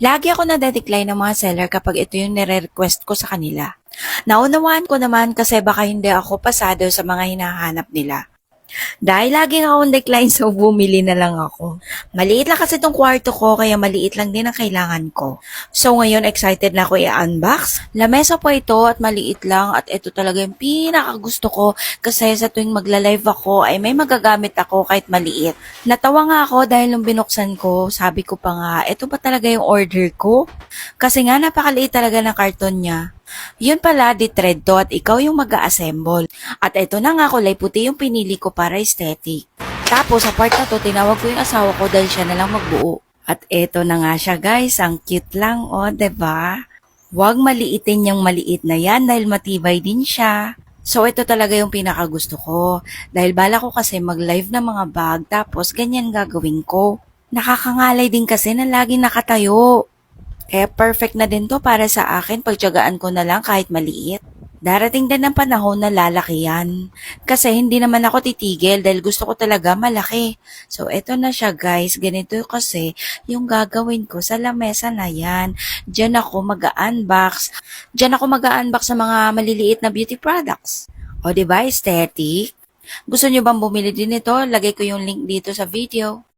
Lagi ako nade-decline ng mga seller kapag ito yung nire-request ko sa kanila. Naunawaan ko naman kasi baka hindi ako pasado sa mga hinahanap nila. Dahil laging akong decline so bumili na lang ako. Maliit lang kasi tong kwarto ko kaya maliit lang din ang kailangan ko. So ngayon excited na ako i-unbox. Lamesa po ito at maliit lang at ito talaga yung pinakagusto ko kasi sa tuwing magla-live ako ay may magagamit ako kahit maliit. Natawa nga ako dahil nung binuksan ko, sabi ko pa nga, ito ba talaga yung order ko? Kasi nga napakaliit talaga ng karton niya. Yun pala, di-thread to at ikaw yung mag-a-assemble. At ito na nga, kulay puti yung pinili ko para aesthetic. Tapos, sa part na to, tinawag ko yung asawa ko dahil siya na lang magbuo. At ito na nga siya guys, ang cute lang, o, ba? Diba? Huwag maliitin yung maliit na yan dahil matibay din siya. So, ito talaga yung pinakagusto ko. Dahil bala ko kasi mag-live ng mga bag, tapos ganyan gagawin ko. Nakakangalay din kasi na laging nakatayo. Perfect na din to para sa akin. Pagtiyagaan ko na lang kahit maliit. Darating din ang panahon na lalaki yan. Kasi hindi naman ako titigil dahil gusto ko talaga malaki. So, eto na siya guys. Ganito kasi yung gagawin ko sa lamesa na yan. Diyan ako mag-unbox. Diyan ako mag-unbox sa mga maliliit na beauty products. O, diba? Aesthetic? Gusto nyo bang bumili din ito? Lagay ko yung link dito sa video.